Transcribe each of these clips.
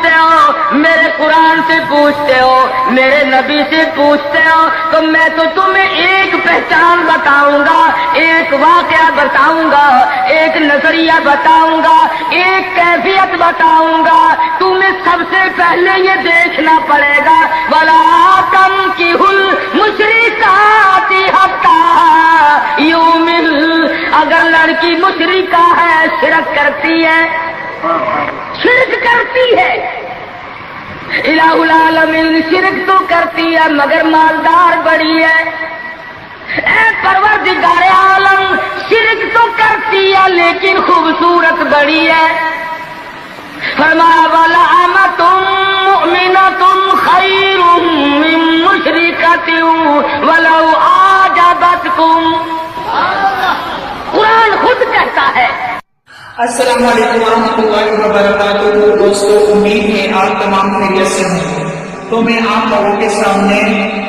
پوچھتے ہو، میرے قرآن سے پوچھتے ہو، میرے نبی سے پوچھتے ہو، تو میں تو تمہیں ایک پہچان بتاؤں گا، ایک واقعہ بتاؤں گا، ایک نظریہ بتاؤں گا، ایک کیفیت بتاؤں گا۔ تمہیں سب سے پہلے یہ دیکھنا پڑے گا وَلَا تَنكِحُوا الْمُشْرِكَاتِ حَتَّىٰ يُؤْمِنَ۔ اگر لڑکی مشرکہ ہے، شرک کرتی ہے، شرک کرتی ہے، الہ العالمین شرک تو کرتی ہے مگر مالدار بڑی ہے، اے پروردگار عالم شرک تو کرتی ہے لیکن خوبصورت بڑی ہے۔ فرمایا وَلَأَمَةٌ مُؤْمِنَةٌ خَيْرٌ مِّن مُّشْرِكَةٍ وَلَوْ أَعْجَبَتْكُمْ۔ قرآن خود کہتا ہے۔ السلام علیکم ورحمۃ اللہ وبرکاتہ۔ دوستو، امید ہے آپ تمام خیریت سے ہوں۔ تو میں آپ لوگوں کے سامنے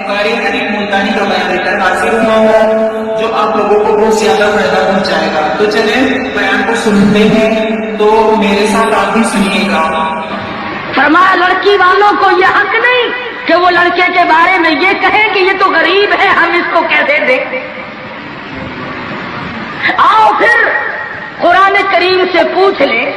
قاری کریم ملتانی کا بیان لے کر حاضر ہوا ہوں جو آپ لوگوں کو بہت زیادہ فائدہ پہنچائے گا۔ تو چلیں بیان کو سنتے ہیں، تو میرے ساتھ آپ بھی سنیے گا۔ فرمایا لڑکی والوں کو یہ حق نہیں کہ وہ لڑکے کے بارے میں یہ کہیں کہ یہ تو غریب ہے، ہم اس کو کیسے دیں۔ آؤ پھر قرآن کریم سے پوچھ لیں،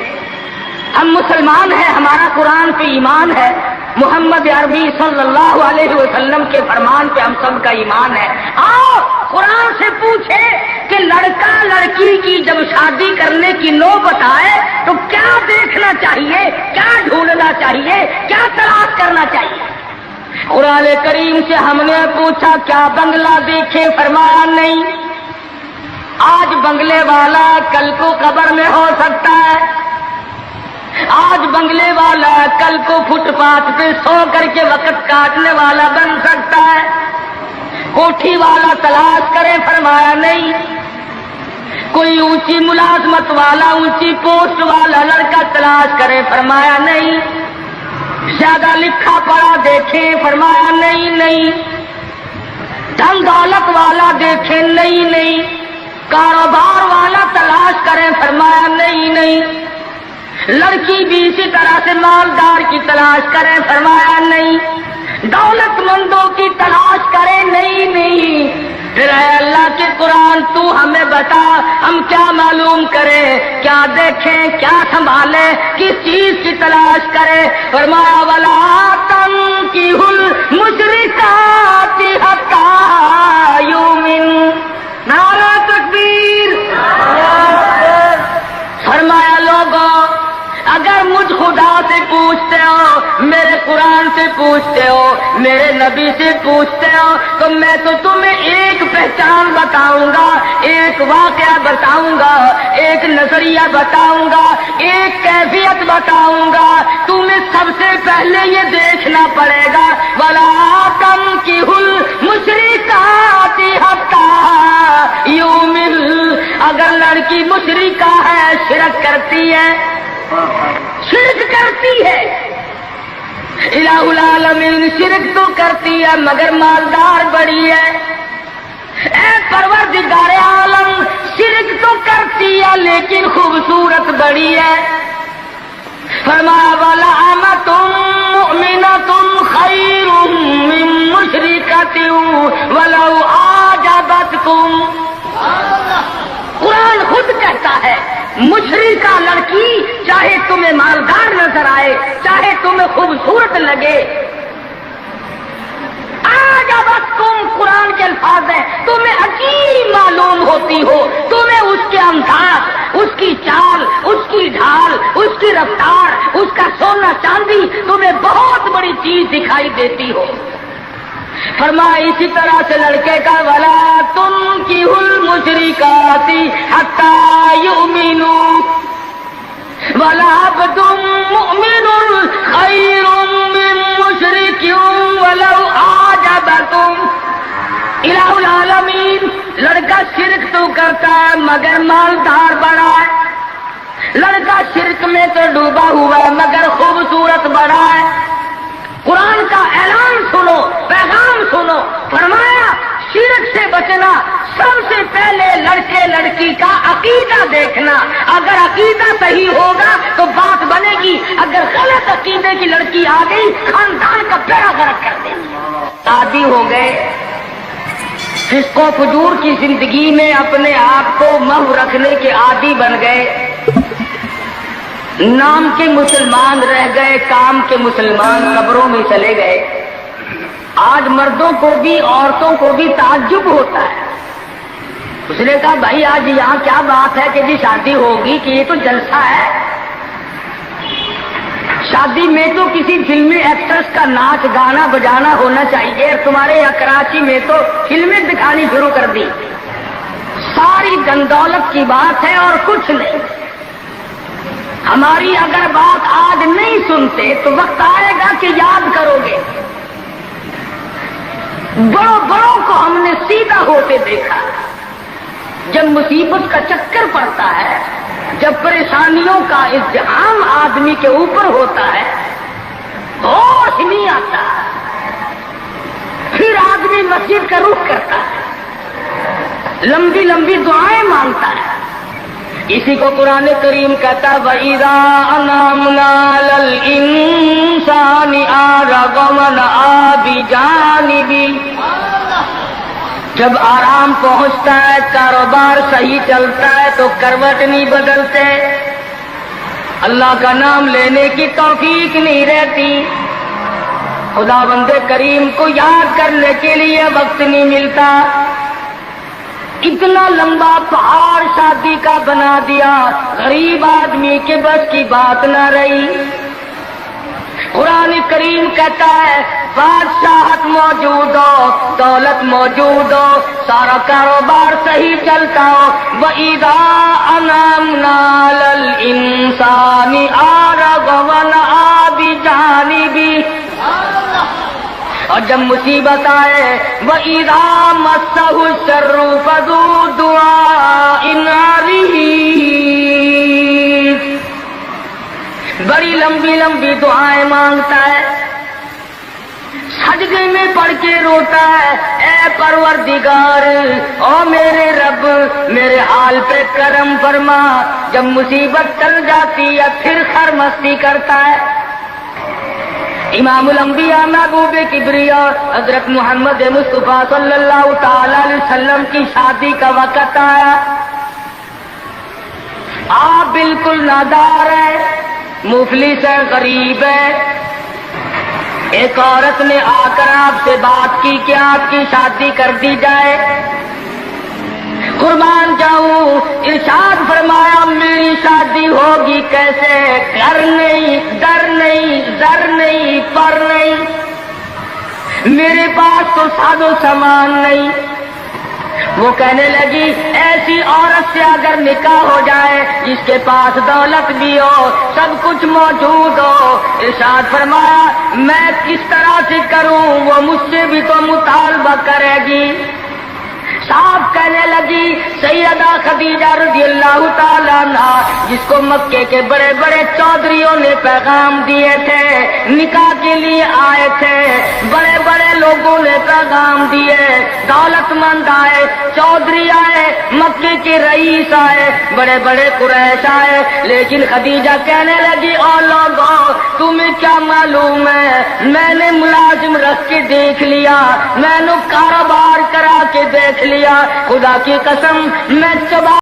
ہم مسلمان ہیں، ہمارا قرآن پہ ایمان ہے، محمد عربی صلی اللہ علیہ وسلم کے فرمان پہ ہم سب کا ایمان ہے۔ آؤ قرآن سے پوچھے کہ لڑکا لڑکی کی جب شادی کرنے کی نوبت آئے تو کیا دیکھنا چاہیے، کیا ڈھونڈنا چاہیے، کیا تلاش کرنا چاہیے۔ قرآن کریم سے ہم نے پوچھا کیا بنگلہ دیکھے، فرمایا نہیں۔ آج بنگلے والا کل کو قبر میں ہو سکتا ہے، آج بنگلے والا کل کو فٹ پاتھ پہ سو کر کے وقت کاٹنے والا بن سکتا ہے۔ کوٹھی والا تلاش کرے، فرمایا نہیں۔ کوئی اونچی ملازمت والا، اونچی پوسٹ والا لڑکا تلاش کرے، فرمایا نہیں۔ زیادہ لکھا پڑھا دیکھے، فرمایا نہیں۔ دھن دولت والا دیکھے، نہیں۔ کاروبار والا تلاش کریں، فرمایا نہیں۔ لڑکی بھی اسی طرح سے مالدار کی تلاش کریں، فرمایا نہیں۔ دولت مندوں کی تلاش کریں، نہیں۔ پھر اے اللہ کے قرآن تو ہمیں بتا، ہم کیا معلوم کریں، کیا دیکھیں، کیا سنبھالیں، کس چیز کی تلاش کریں۔ فرمایا وَلَا تَنكِحُوا الْمُشْرِكَاتِ حَتَّىٰ يُؤْمِنَ۔ نعرہ تکبیر۔ فرمایا لوگوں، اگر مجھ خدا سے پوچھتے ہو، میرے قرآن سے پوچھتے ہو، میرے نبی سے پوچھتے ہو، تو میں تو تمہیں ایک پہچان بتاؤں گا، ایک واقعہ بتاؤں گا، ایک نظریہ بتاؤں گا، ایک کیفیت بتاؤں گا۔ تمہیں سب سے پہلے یہ دیکھنا پڑے گا وَلَا تَنكِحُوا الْمُشْرِكَاتِ حَتَّىٰ يُؤْمِنَ۔ اگر لڑکی مشرکہ ہے، شرک کرتی ہے، شرک کرتی ہے، الہ العالمین شرک تو کرتی ہے مگر مالدار بڑی ہے، اے پروردگار عالم شرک تو کرتی ہے لیکن خوبصورت بڑی ہے۔ فرمایا وَلَأَمَةٌ مُؤْمِنَةٌ خَيْرٌ مِّن مُّشْرِكَةٍ وَلَوْ أَعْجَبَتْكُمْ۔ قرآن خود کہتا ہے مشرکہ لڑکی چاہے تمہیں مالدار نظر آئے، چاہے تمہیں خوبصورت لگے، أَعْجَبَتْكُمْ قرآن کے الفاظ ہیں، تمہیں عجیب معلوم ہوتی ہو، تمہیں اس کے انداز، اس کی چال، اس کی ڈھال، اس کی رفتار، اس کا سونا چاندی تمہیں بہت بڑی چیز دکھائی دیتی ہو۔ فرمایا اسی طرح سے لڑکے کا وَلَا تُنكِحُوا الْمُشْرِكَاتِ حَتَّىٰ يُؤْمِنُوا وَلَعَبْدٌ مُؤْمِنٌ خَيْرٌ مِّن مُّشْرِكٍ وَلَوْ أَعْجَبَكُمْ۔ الہ العالمین لڑکا شرک تو کرتا ہے مگر مالدار بڑا ہے، لڑکا شرک میں تو ڈوبا ہوا ہے مگر خوبصورت بڑا ہے۔ قرآن کا اعلان سنو، پیغام سنو، فرمایا شرک سے بچنا، سب سے پہلے لڑکے لڑکی کا عقیدہ دیکھنا، اگر عقیدہ صحیح ہوگا تو بات بنے گی، اگر غلط عقیدے کی لڑکی آ گئی خاندان کا بیڑا غرق کر دے گی۔ عادی ہو گئے فسق و فجور کی زندگی میں، اپنے آپ کو محو رکھنے کے عادی بن گئے، نام کے مسلمان رہ گئے، کام کے مسلمان قبروں میں چلے گئے۔ آج مردوں کو بھی عورتوں کو بھی تعجب ہوتا ہے۔ اس نے کہا بھائی آج یہاں کیا بات ہے کہ جی شادی ہوگی، کہ یہ تو جلسہ ہے؟ شادی میں تو کسی فلمی ایکٹرس کا ناچ گانا بجانا ہونا چاہیے، اور تمہارے یہاں کراچی میں تو فلمیں دکھانی شروع کر دی۔ ساری گندولت کی بات ہے اور کچھ نہیں۔ ہماری اگر بات آج نہیں سنتے تو وقت آئے گا کہ یاد کرو گے۔ بڑوں بڑوں کو ہم نے سیدھا ہوتے دیکھا۔ جب مصیبت کا چکر پڑتا ہے، جب پریشانیوں کا ازدحام آدمی کے اوپر ہوتا ہے، ہوش نہیں آتا، پھر آدمی مسجد کا رخ کرتا ہے، لمبی لمبی دعائیں مانگتا ہے۔ اسی کو قرآن کریم کہتا ہے وَإِذَا أَنْعَمْنَا عَلَى الْإِنسَانِ أَعْرَضَ وَنَأَىٰ بِجَانِبِهِ، جب آرام پہنچتا ہے، کاروبار صحیح چلتا ہے تو کروٹ نہیں بدلتے، اللہ کا نام لینے کی توفیق نہیں رہتی، خدا بند کریم کو یاد کرنے کے لیے وقت نہیں ملتا۔ اتنا لمبا پہاڑ شادی کا بنا دیا، غریب آدمی کے بس کی بات نہ رہی۔ قرآن کریم کہتا ہے بادشاہت موجود ہو، دولت موجود ہو، سارا کاروبار صحیح چلتا ہو، وَإِذَا أَنْعَمْنَا عَلَى الْإِنسَانِ أَعْرَضَ وَنَأَىٰ بِجَانِبِهِ، اور جب مصیبت آئے وَإِذَا مَسَّهُ الشَّرُّ فَذُو دُعَاءٍ عَرِيضٍ، بڑی لمبی لمبی دعائیں مانگتا ہے، سجدے میں پڑھ کے روتا ہے، اے پروردگار، او میرے رب میرے حال پہ کرم فرما۔ جب مصیبت چل جاتی ہے پھر خرمستی کرتا ہے۔ امام الانبیاء محبوب کبریا حضرت محمد مصطفیٰ صلی اللہ تعالی علیہ وسلم کی شادی کا وقت آیا، آپ بالکل نادار ہے، مفلس ہے، غریب ہے۔ ایک عورت نے آ کر آپ سے بات کی کہ آپ کی شادی کر دی جائے۔ قربان جاؤں، ارشاد فرمایا میری شادی ہوگی کیسے؟ گھر نہیں، در نہیں، زر نہیں، پر نہیں، میرے پاس تو ساز و سامان نہیں۔ وہ کہنے لگی ایسی عورت سے اگر نکاح ہو جائے جس کے پاس دولت بھی ہو، سب کچھ موجود ہو، ارشاد فرمایا میں کس طرح سے کروں؟ وہ مجھ سے بھی تو مطالبہ کرے گی۔ صاحب کہنے لگی سیدہ خدیجہ رضی اللہ تعالیٰ عنہ، جس کو مکے کے بڑے بڑے چودھریوں نے پیغام دیے تھے، نکاح کے لیے آئے تھے، بڑے بڑے لوگوں نے پیغام دیے، دولت مند آئے، چودھری آئے، مکے کے رئیس آئے، بڑے بڑے قریش آئے، لیکن خدیجہ کہنے لگی او لوگوں تمہیں کیا معلوم ہے، میں نے ملازم رکھ کے دیکھ لیا، میں نے کاروبار کرا کے دیکھ لیا، خدا کی قسم میں چبا